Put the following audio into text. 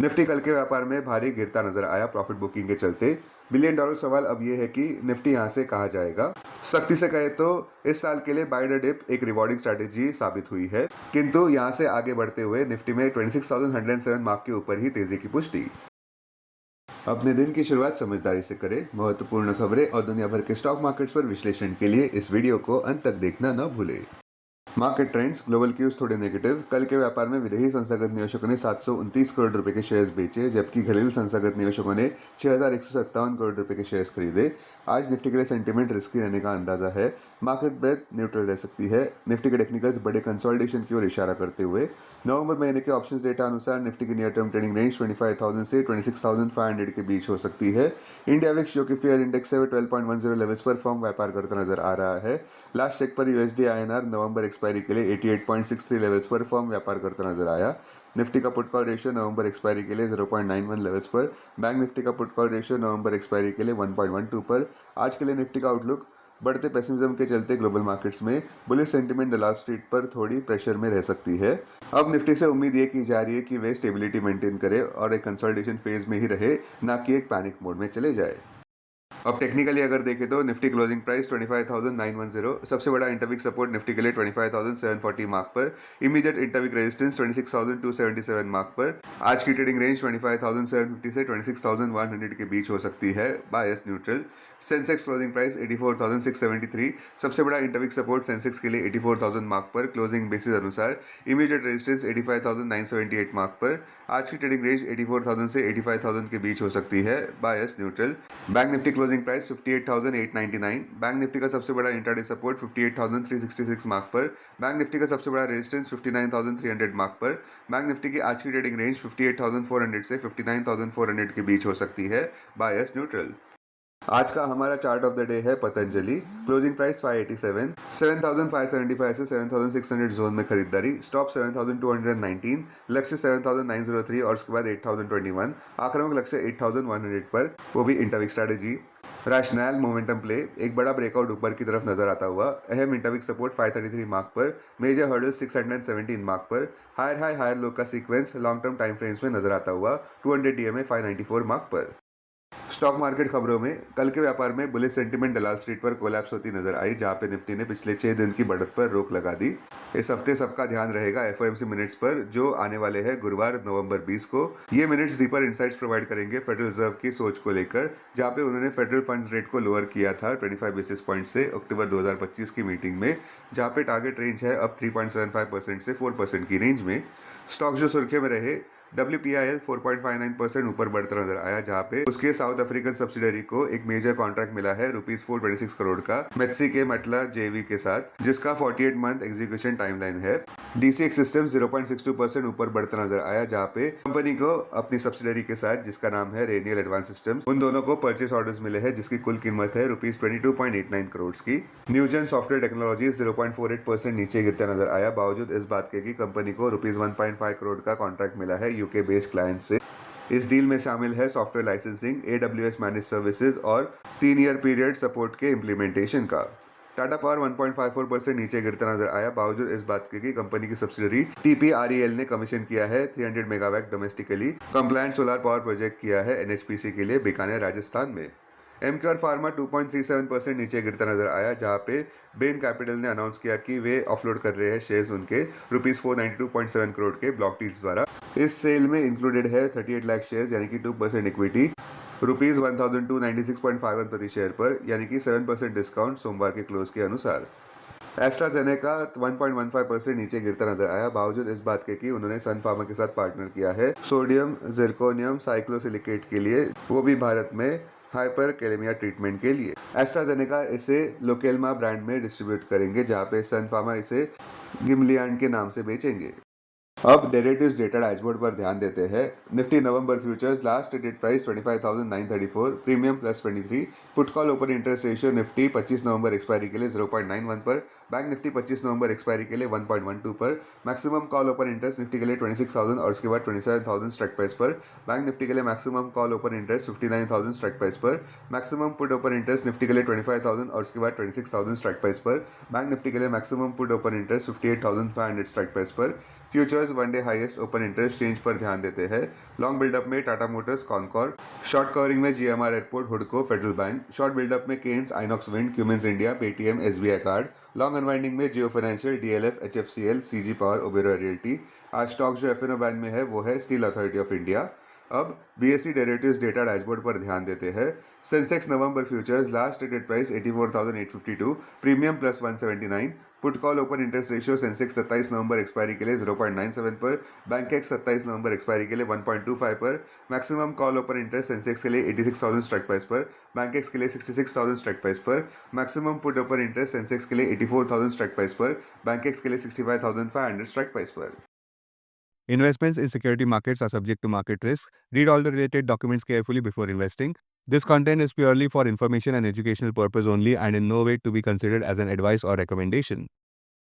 Nifty कल के व्यापार में भारी गिरता नजर आया प्रॉफिट बुकिंग के चलते। बिलियन डॉलर सवाल अब ये है कि निफ्टी यहां से कहां जाएगा। सख्ती से कहे तो इस साल के लिए बाय द डिप एक रिवॉर्डिंग स्ट्रैटेजी साबित हुई है, किंतु यहां से आगे बढ़ते हुए निफ्टी में 26,107 मार्क के ऊपर ही तेजी की पुष्टि। अपने दिन की शुरुआत समझदारी से करें। महत्वपूर्ण खबरें और दुनिया भर के स्टॉक मार्केट्स पर विश्लेषण के लिए इस वीडियो को अंत तक देखना न भूलें। मार्केट ट्रेंड्स, ग्लोबल क्यूज थोड़े नेगेटिव। कल के व्यापार में विदेशी संस्थागत निवेशकों ने 729 करोड़ रुपए के शेयर्स बेचे, जबकि घरेलू संस्थागत निवेशकों ने 6,157 करोड़ रुपए के शेयर्स खरीदे। आज निफ्टी के लिए सेंटीमेंट रिस्की रहने का अंदाजा है। मार्केट ब्रेथ न्यूट्रल रह सकती है। निफ्टी के टेक्निकल्स बड़े कंसोलिडेशन की ओर इशारा करते हुए नवंबर महीने के ऑप्शंस डेटा अनुसार निफ्टी की नियर टर्म ट्रेडिंग रेंज 25,000 से 26,500 के बीच हो सकती है। इंडिया विक्स, जो कि फेयर इंडेक्स है, 12.10 लेवल्स पर फर्म व्यापार करता नजर आ रहा है। लास्ट चेक पर यूएसडी आईएनआर नवंबर एक्सपायरी के लिए 88.63 लेवल्स पर फर्म व्यापार करता नजर आया। निफ्टी का पुट कॉल रेशियो नवंबर एक्सपायरी के लिए 0.91 लेवल्स पर। बैंक निफ्टी का पुट कॉल रेशियो नवंबर एक्सपायरी के लिए 1.12 पर। आज के लिए निफ्टी का आउटलुक बढ़ते पेसिमिज्म के चलते ग्लोबल मार्केट्स में बुलिश सेंटीमेंट दलाल स्ट्रीट पर थोड़ी प्रेशर में रह सकती है। अब निफ्टी से उम्मीद ये की जा रही है कि वे स्टेबिलिटी मेंटेन करे और एक कंसोलिडेशन फेज में ही रहे, ना कि एक पैनिक मोड में चले जाए। अब टेक्निकली अगर देखें तो निफ्टी क्लोजिंग प्राइस 25,910, सबसे बड़ा इंटरवीक सपोर्ट निफ्टी के लिए 25,740 मार्क पर, इमीडिएट इंटरवीक रेजिस्टेंस 26,277 मार्क पर। आज की ट्रेडिंग रेंज 25,750 से 26,100 के बीच हो सकती है, bias neutral. Sensex closing price 84,673, सबसे बड़ा इंटरवीक सपोर्ट सेंसेक्स के लिए 84,000 मार्क पर, क्लोजिंग बेसिस अनुसार। इमीडिएट रेजिस्टेंस 85,978 मार्क पर। आज की ट्रेडिंग रेंज 84,000 से 85,000 के बीच हो सकती है, bias neutral. Bank Nifty closing price 58,899, Bank Nifty का सबसे बड़ा इंट्राडे सपोर्ट 58,366 मार्क पर, बैंक निफ्टी का सबसे बड़ा रेजिस्टेंस 59,300 मार्क पर। बैंक निफ्टी की आज की ट्रेडिंग रेंज 58,400 से 59,400 के बीच हो सकती है, बायस न्यूट्रल। आज का हमारा चार्ट ऑफ द डे है पतंजलि। क्लोजिंग प्राइस 587, 7,575 से 7,600 जोन में खरीदारी। स्टॉप 7,219, लक्ष्य 7,903 और उसके बाद 8,021, आक्रामक लक्ष्य 8,100 पर, वो भी इंटरवीक स्ट्रैटेजी। रैशनल मोमेंटम प्ले, एक बड़ा ब्रेकआउट ऊपर की तरफ नजर आता हुआ। अहम इंटरवीक सपोर्ट 533 मार्क पर, मेजर हर्डल 617 मार्क पर। हायर लो का sequence long term time frames में नजर आता हुआ 200 डीएमए 594 मार्क पर। स्टॉक मार्केट खबरों में कल के व्यापार में बुलिश सेंटीमेंट दलाल स्ट्रीट पर कोलैप्स होती नजर आई, जहां पे निफ्टी ने पिछले 6 दिन की बढ़त पर रोक लगा दी। इस हफ्ते सबका ध्यान रहेगा एफओएमसी मिनट्स पर, जो आने वाले हैं गुरुवार नवंबर 20 को। ये मिनट्स डीपर इंसाइट्स प्रोवाइड करेंगे फेडरल रिजर्व की सोच को लेकर, जहां पे उन्होंने फेडरल फंड्स रेट को लोअर किया था 25 बेसिस पॉइंट से अक्टूबर 2025 की मीटिंग में, जहां पे टारगेट रेंज है अब 3.75% से 4% की रेंज में। स्टॉक जो सुर्खियों में रहे, WPIL 4.59% ऊपर बढ़ता नजर आया, जहां पे उसके साउथ अफ्रीकन सब्सिडरी को एक मेजर कॉन्ट्रैक्ट मिला है ₹426 करोड़ का मेट्सी के मतला जेवी के साथ, जिसका 48 मंथ एग्जीक्यूशन टाइमलाइन है। DCX सिस्टम 0.62% ऊपर बढ़ता नजर आया, जहां पे कंपनी को अपनी सब्सिडरी के साथ, जिसका नाम है रेनियल एडवांस सिस्टम्स, उन दोनों को परचेस ऑर्डर्स मिले हैं, जिसकी कुल कीमत है ₹22.89 करोड़ की। न्यूजन सॉफ्टवेयर टेक्नोलॉजीज 0.48% नीचे गिरता नजर आया, बावजूद इस बात के कि कंपनी को ₹1.5 करोड़ का कॉन्ट्रैक्ट मिला है यूके बेस्ड क्लाइंट से। इस डील में शामिल है software licensing, AWS manage services और 3 ईयर पीरियड सपोर्ट के इम्प्लीमेंटेशन का। टाटा पावर 1.54% नीचे गिरता नजर आया, बावजूद इस बात के कि कंपनी की सब्सिडरी TPREL ने कमीशन किया है 300 megawatt domestically compliant solar power project किया है NHPC के लिए बीकानेर राजस्थान में। एमक्यूआर फार्मा 2.37% नीचे गिरता नजर आया, जहां पे बेन कैपिटल ने अनाउंस किया कि वे ऑफलोड कर रहे हैं शेयर्स उनके ₹492.7 करोड़ के ब्लॉक डील्स द्वारा। इस सेल में इंक्लूडेड है 38 लाख शेयर्स, यानी कि 2% इक्विटी, ₹1,296.51 प्रति शेयर पर, यानी कि 7% डिस्काउंट सोमवार के क्लोज के अनुसार। एस्ट्राजेनेका 1.15% नीचे गिरता नजर आया, बावजूद इस बात के कि उन्होंने सन फार्मा के साथ पार्टनर किया है सोडियम जिरकोनियम साइक्लोसिलिकेट के लिए, वो भी भारत में हाइपर कैलेमिया ट्रीटमेंट के लिए। एस्ट्राजेनेका इसे लोकेलमा ब्रांड में डिस्ट्रीब्यूट करेंगे, जहां पे सन फार्मा इसे गिमलियांड के नाम से बेचेंगे। अब डेरिवेटिव्स डेटा डैशबोर्ड पर ध्यान देते हैं। Nifty November futures last traded price 25,934, premium +23, put call open interest ratio Nifty 25 November expiry के लिए 0.91 पर, बैंक निफ्टी 25 नवंबर एक्सपायरी के लिए 1.12 पर, maximum call open interest Nifty के लिए 26,000 और उसके बाद 27,000 स्ट्राइक प्राइस पर, बैंक निफ्टी के लिए maximum call open interest 59,000 strike price पर, maximum put open interest Nifty के लिए 25,000 और उसके बाद 26,000 स्ट्राइक प्राइस पर, बैंक निफ्टी के लिए maximum put open interest 58,500 strike price पर। Futures one day highest open interest change पर ध्यान देते हैं। लॉन्ग बिल्डअप में Tata Motors, Concor. Short covering में जीएमआर एयरपोर्ट, हुडको, फेडरल बैंक। शॉर्ट बिल्डअप में Kaynes, Inox Wind, Cummins India, Paytm, SBI Card. Long unwinding में Jio Financial, DLF, HFCL, CG Power, Oberoi Realty. आज स्टॉक्स जो एफएनओ बैंड में है वो है स्टील अथॉरिटी ऑफ इंडिया। अब बीएसई डेरिवेटिव्स डेटा डैशबोर्ड पर ध्यान देते हैं। Sensex November futures last traded price 84,852, premium plus 179। Put call open interest ratio Sensex 27 नवंबर एक्सपायरी के लिए 0.97 पर, बैंकेक्स 27 नवंबर एक्सपायरी के लिए 1.25 पर। Maximum call open interest Sensex के लिए 86,000 स्ट्राइक प्राइस पर, बैंकेक्स के लिए 66,000 स्ट्राइक प्राइस पर। Maximum put open interest Sensex के लिए 84,000 स्ट्राइक प्राइस पर, बैंकेक्स के लिए 65,500 स्ट्राइक प्राइस पर। Investments in security markets are subject to market risk. Read all the related documents carefully before investing. This content is purely for information and educational purpose only and in no way to be considered as an advice or recommendation.